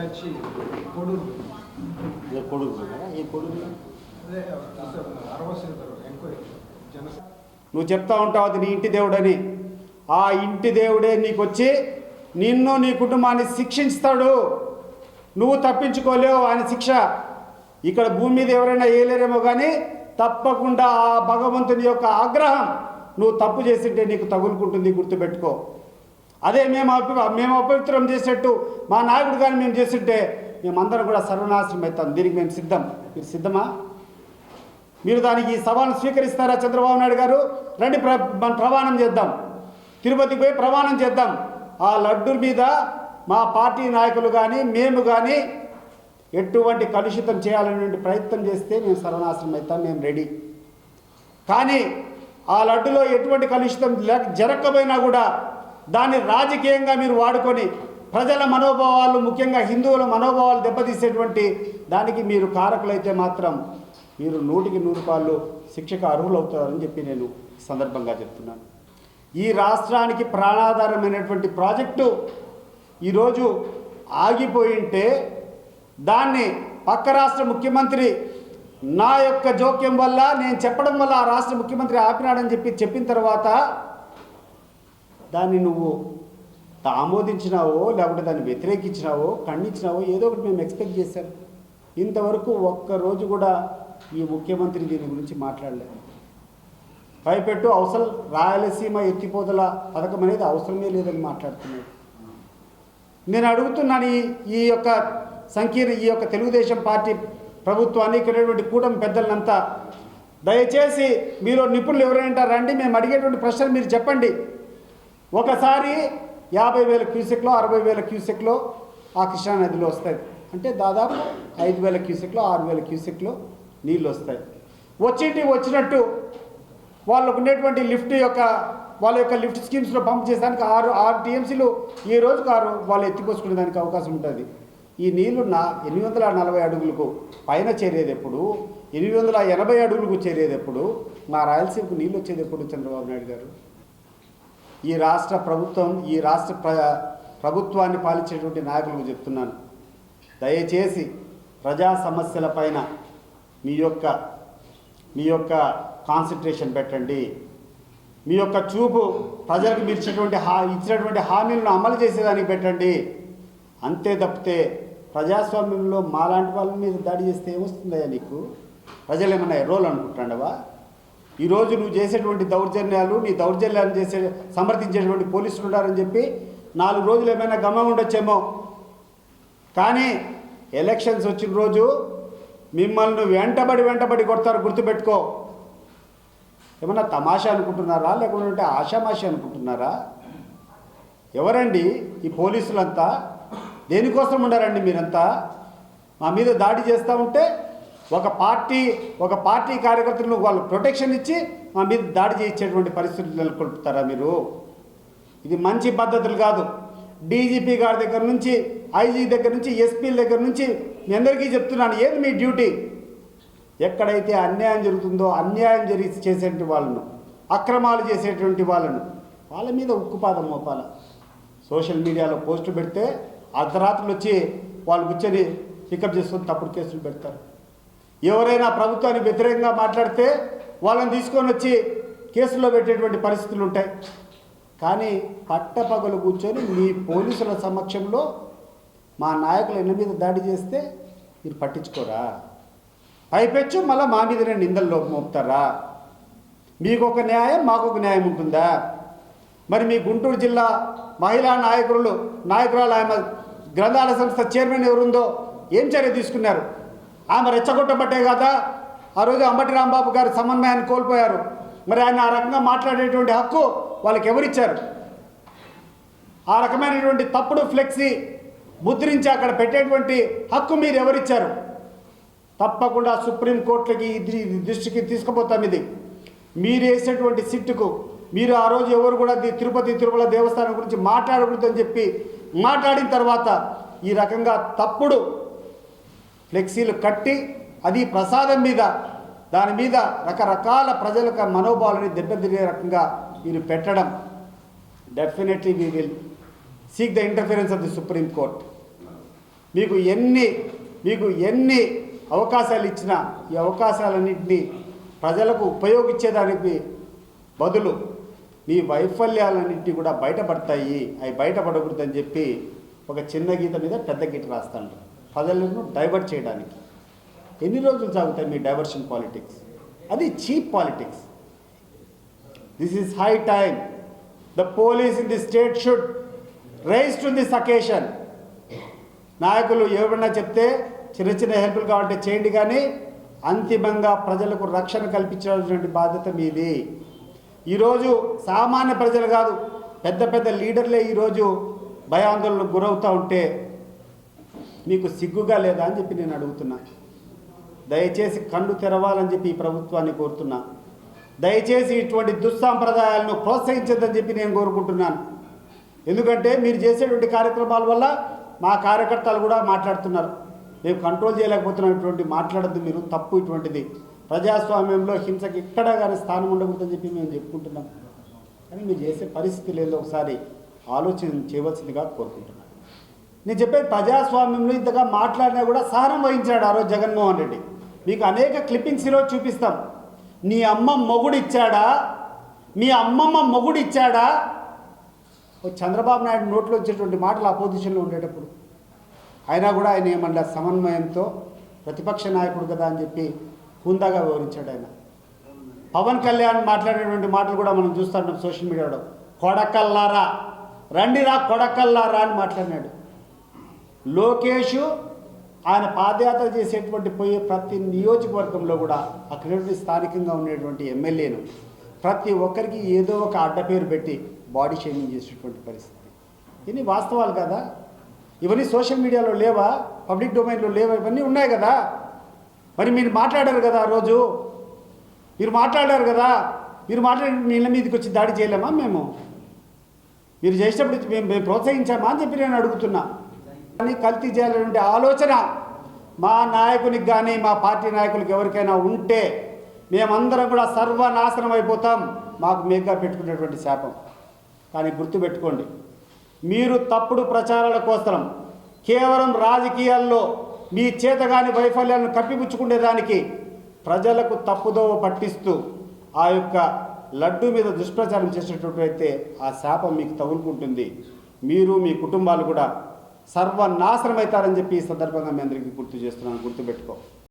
Batch Koduru ఈ కొడూరు అదే అరవసీతారు enquiry Janasena. నువ్వు చెప్తా ఉంటావు అది నీ ఇంటి దేవుడని. ఆ ఇంటి దేవుడే నీకు వచ్చి నిన్ను నీ కుటుంబాన్ని శిక్షిస్తాడు. నువ్వు తప్పించుకోలేవు ఆయన శిక్ష. ఇక్కడ భూమి మీద ఎవరైనా వేయలేరేమో కానీ తప్పకుండా ఆ భగవంతుని యొక్క ఆగ్రహం నువ్వు తప్పు చేసింటే నీకు తగులుకుంటుంది, గుర్తుపెట్టుకో. అదే మేము అపవిత్రం చేసేట్టు మా నాయకుడు కానీ మేము చేస్తుంటే మేమందరం కూడా సర్వనాశనం అవుతాం. దీనికి మేము సిద్ధం. మీరు సిద్ధమా? మీరు దానికి ఈ సవాల్ను స్వీకరిస్తారా? చంద్రబాబు నాయుడు గారు రండి, మనం ప్రమాణం చేద్దాం. తిరుపతికి పోయి ప్రమాణం చేద్దాం. ఆ లడ్డు మీద మా పార్టీ నాయకులు కానీ మేము కానీ ఎటువంటి కలుషితం చేయాలనే ప్రయత్నం చేస్తే మేము సర్వనాశనం అవుతాం. మేము రెడీ. కానీ ఆ లడ్డులో ఎటువంటి కలుషితం జరగకపోయినా కూడా దాన్ని రాజకీయంగా మీరు వాడుకొని ప్రజల మనోభావాలు, ముఖ్యంగా హిందువుల మనోభావాలు దెబ్బతీసేటువంటి దానికి మీరు కారకులైతే మాత్రం మీరు 100% శిక్షకు అర్హులవుతారని చెప్పి నేను సందర్భంగా చెప్తున్నాను. ఈ రాష్ట్రానికి ప్రాణాధారమైనటువంటి ప్రాజెక్టు ఈరోజు ఆగిపోయింటే దాన్ని పక్క రాష్ట్ర ముఖ్యమంత్రి నా యొక్క జోక్యం వల్ల, నేను చెప్పడం వల్ల ఆ రాష్ట్ర ముఖ్యమంత్రి ఆపినాడని చెప్పిన తర్వాత దాన్ని నువ్వు ఆమోదించినావో లేకపోతే దాన్ని వ్యతిరేకించినావో ఖండించినావో ఏదో ఒకటి మేము ఎక్స్పెక్ట్ చేశాం. ఇంతవరకు ఒక్కరోజు కూడా ఈ ముఖ్యమంత్రి దీని గురించి మాట్లాడలేదు. పైపెట్టు అవసరం రాయలసీమ ఎత్తిపోతల పథకం అనేది అవసరమే లేదని మాట్లాడుతున్నాడు. నేను అడుగుతున్నాను ఈ యొక్క తెలుగుదేశం పార్టీ ప్రభుత్వాన్ని, ఇక్కడ కూటమి పెద్దలంతా దయచేసి మీరు నిపుణులు ఎవరైనా రండి, మేము అడిగేటువంటి ప్రశ్నలు మీరు చెప్పండి. ఒకసారి 50,000 క్యూసెక్లో 60,000 క్యూసెక్లో ఆ కృష్ణానదిలో వస్తాయి అంటే దాదాపు 5,000 క్యూసెక్లో 6,000 క్యూసెక్లో నీళ్ళు వస్తాయి. వచ్చినట్టు వాళ్ళకు ఉండేటువంటి వాళ్ళ యొక్క లిఫ్ట్ స్కీమ్స్లో పంప్ చేసేదానికి 6 టీఎంసీలు ఈ రోజుకు 6 వాళ్ళు ఎత్తిపోసుకునే దానికి అవకాశం ఉంటుంది. ఈ నీళ్లు 840 అడుగులకు పైన చేరేది ఎప్పుడు, 880 అడుగులకు చేరేది ఎప్పుడు, మా రాయలసీమకు నీళ్ళు వచ్చేది ఎప్పుడు? చంద్రబాబు నాయుడు గారు, ఈ రాష్ట్ర ప్రభుత్వాన్ని పాలించేటువంటి నాయకులకు చెప్తున్నాను, దయచేసి ప్రజా సమస్యల పైన మీ యొక్క కాన్సన్ట్రేషన్ పెట్టండి. మీ యొక్క చూపు ప్రజలకు మీరు ఇచ్చినటువంటి హామీలను అమలు చేసేదానికి పెట్టండి. అంతే తప్పితే ప్రజాస్వామ్యంలో మాలాంటి వాళ్ళ మీద దాడి చేస్తే ఏమొస్తుందయ్యా నీకు? ప్రజలు ఏమన్నా ఎర్రోలు అనుకుంటాండవా? ఈరోజు నువ్వు చేసేటువంటి దౌర్జన్యాలు, నీ దౌర్జన్యాలను సమర్థించేటువంటి పోలీసులు ఉన్నారని చెప్పి 4 రోజులు ఏమైనా గమ్యం ఉండొచ్చేమో, కానీ ఎలక్షన్స్ వచ్చిన రోజు మిమ్మల్ని వెంటబడి కొడతారు, గుర్తుపెట్టుకో. ఏమన్నా తమాషా అనుకుంటున్నారా లేకుంటే ఆషామాషి అనుకుంటున్నారా? ఎవరండి ఈ పోలీసులంతా? దేనికోసం ఉండారండి మీరంతా? మా మీద దాడి చేస్తూ ఉంటే ఒక పార్టీ కార్యకర్తలను వాళ్ళు ప్రొటెక్షన్ ఇచ్చి మా మీద దాడి చేయించేటువంటి పరిస్థితులు నెలకొల్పుతారా మీరు? ఇది మంచి పద్ధతులు కాదు. డీజీపీ గారి దగ్గర నుంచి, ఐజీ దగ్గర నుంచి, ఎస్పీల దగ్గర నుంచి మీ అందరికీ చెప్తున్నాను, ఏది మీ డ్యూటీ? ఎక్కడైతే అన్యాయం జరుగుతుందో అన్యాయం చేసేటువంటి వాళ్ళను, అక్రమాలు చేసేటువంటి వాళ్ళ మీద ఉక్కుపాదం మోపాల. సోషల్ మీడియాలో పోస్టులు పెడితే అర్ధరాత్రులు వచ్చి వాళ్ళు కూర్చొని పికప్ చేసుకొని తప్పుడు కేసులు పెడతారు. ఎవరైనా ప్రభుత్వానికి వ్యతిరేకంగా మాట్లాడితే వాళ్ళని తీసుకొని వచ్చి కేసుల్లో పెట్టేటువంటి పరిస్థితులు ఉంటాయి. కానీ పట్టపగలు కూర్చొని మీ పోలీసుల సమక్షంలో మా నాయకుల ఇళ్ళ మీద దాడి చేస్తే మీరు పట్టించుకోరా? పైపెచ్చు మళ్ళీ మా మీదనే నిందల్లో మోపుతారా? మీకు ఒక న్యాయం, మాకు ఒక న్యాయం ఉంటుందా? మరి మీ గుంటూరు జిల్లా మహిళా నాయకురాలు ఆమె గ్రంథాలయ సంస్థ చైర్మన్ ఎవరుందో ఏం చర్య తీసుకున్నారు? ఆమె రెచ్చగొట్టబట్టే కదా ఆ రోజు అంబటి రాంబాబు గారు సమన్వయాన్ని కోల్పోయారు. మరి ఆయన ఆ రకంగా మాట్లాడేటువంటి హక్కు వాళ్ళకి ఎవరిచ్చారు? ఆ రకమైనటువంటి తప్పుడు ఫ్లెక్సీ ముద్రించి అక్కడ పెట్టేటువంటి హక్కు మీరు ఎవరిచ్చారు? తప్పకుండా సుప్రీంకోర్టులకి దృష్టికి తీసుకుపోతాం. ఇది మీరు వేసేటువంటి సిట్టుకు మీరు ఆ రోజు ఎవరు కూడా తిరుమల దేవస్థానం గురించి మాట్లాడకూడదని చెప్పి మాట్లాడిన తర్వాత ఈ రకంగా తప్పుడు ఫ్లెక్సీలు కట్టి అది ప్రసాదం మీద దాని మీద రకరకాల ప్రజలకు మనోభావాలని దెబ్బతినే రకంగా మీరు పెట్టడం, definitely we will seek the interference of the supreme court. మీకు ఎన్ని అవకాశాలు ఇచ్చినా ఈ అవకాశాలన్నింటినీ ప్రజలకు ఉపయోగించేదానికి బదులు మీ వైఫల్యాలన్నింటినీ కూడా బయటపడతాయి, అవి బయటపడకూడదని చెప్పి ఒక చిన్న గీత మీద పెద్ద గీత రాస్తాను ప్రజలను డైవర్ట్ చేయడానికి. ఎన్ని రోజులు సాగుతాయి మీ డైవర్షన్ పాలిటిక్స్? అది cheap politics. This is high time the police in the state should rise to this occasion. నాయకులు ఎవరన్నా చెప్తే చిన్న చిన్న హెల్ప్లు కావాలంటే చేయండి, కానీ అంతిమంగా ప్రజలకు రక్షణ కల్పించాల్సినటువంటి బాధ్యత మీది. ఈరోజు సామాన్య ప్రజలు కాదు, పెద్ద పెద్ద లీడర్లే ఈరోజు భయాందోళనకు గురవుతూ ఉంటే మీకు సిగ్గుగా లేదా అని చెప్పి నేను అడుగుతున్నా. దయచేసి కళ్ళు తెరవాలని చెప్పి ఈ ప్రభుత్వాన్ని కోరుతున్నా. దయచేసి ఇటువంటి దుస్సాంప్రదాయాలను ప్రోత్సహించద్దని చెప్పి నేను కోరుకుంటున్నాను. ఎందుకంటే మీరు చేసేటువంటి కార్యక్రమాల వల్ల మా కార్యకర్తలు కూడా మాట్లాడుతున్నారు, మేము కంట్రోల్ చేయలేకపోతున్నాం, ఇటువంటి మాట్లాడద్దు మీరు, తప్పు ఇటువంటిది. ప్రజాస్వామ్యంలో హింసకి ఎక్కడా కానీ స్థానం ఉండకూడదని చెప్పి మేము చెప్పుకుంటున్నాం. కానీ మీరు చేసే పరిస్థితి లేదో ఒకసారి ఆలోచన చేయవలసిందిగా కోరుకుంటున్నాను. నేను చెప్పేది ప్రజాస్వామ్యంలో ఇంతగా మాట్లాడినా కూడా సహనం వహించాడు ఆ రోజు జగన్మోహన్ రెడ్డి. మీకు అనేక క్లిప్పింగ్స్ ఈరోజు చూపిస్తాం. నీ అమ్మ మొగుడు ఇచ్చాడా, మీ అమ్మమ్మ మొగుడు ఇచ్చాడా? చంద్రబాబు నాయుడు నోట్లో వచ్చేటువంటి మాటలు అపోజిషన్లో ఉండేటప్పుడు అయినా కూడా ఆయన ఏమన్నా సమన్వయంతో ప్రతిపక్ష నాయకుడు కదా అని చెప్పి హుందాగా వివరించాడు ఆయన. పవన్ కళ్యాణ్ మాట్లాడేటువంటి మాటలు కూడా మనం చూస్తున్నాం సోషల్ మీడియాలో. కొడకల్లారా రండిరా కొడకల్లారా అని మాట్లాడినాడు. లోకేష్ ఆయన పాదయాత్ర చేసేటువంటి పోయే ప్రతి నియోజకవర్గంలో కూడా అక్కడ స్థానికంగా ఉండేటువంటి ఎమ్మెల్యేను ప్రతి ఒక్కరికి ఏదో ఒక అడ్డపేరు పెట్టి బాడీ షేమింగ్ చేసేటువంటి పరిస్థితి. ఇవన్నీ వాస్తవాలు కదా? ఇవన్నీ సోషల్ మీడియాలో లేవా? పబ్లిక్ డొమైన్లో లేవా? ఇవన్నీ ఉన్నాయి కదా. మరి మీరు మాట్లాడారు కదా, ఆ రోజు మీరు మాట్లాడారు కదా, మీరు మాట్లాడి నీళ్ళ మీదకి వచ్చి దాడి చేయలేమా? మీరు చేసినప్పుడు మేము ప్రోత్సహించామా అని చెప్పి నేను అడుగుతున్నా. కానీ కల్తీ చేయాలనే ఆలోచన మా నాయకునికి కానీ మా పార్టీ నాయకులకు ఎవరికైనా ఉంటే మేమందరం కూడా సర్వనాశనం అయిపోతాం. మాకు మేగ్గా పెట్టుకునేటువంటి శాపం. కానీ గుర్తుపెట్టుకోండి, మీరు తప్పుడు ప్రచారాల కోసం కేవలం రాజకీయాల్లో మీ చేతగాని వైఫల్యాలను కప్పిపుచ్చుకునేదానికి ప్రజలకు తప్పుదోవ పట్టిస్తూ ఆ యొక్క లడ్డు మీద దుష్ప్రచారం చేసేటట్లయితే ఆ శాపం మీకు తగులుకుంటుంది. మీరు మీ కుటుంబాలు కూడా సర్వనాశనం అవుతారని చెప్పి ఈ సందర్భంగా మీ అందరికీ గుర్తు చేస్తున్నాను. గుర్తుపెట్టుకో.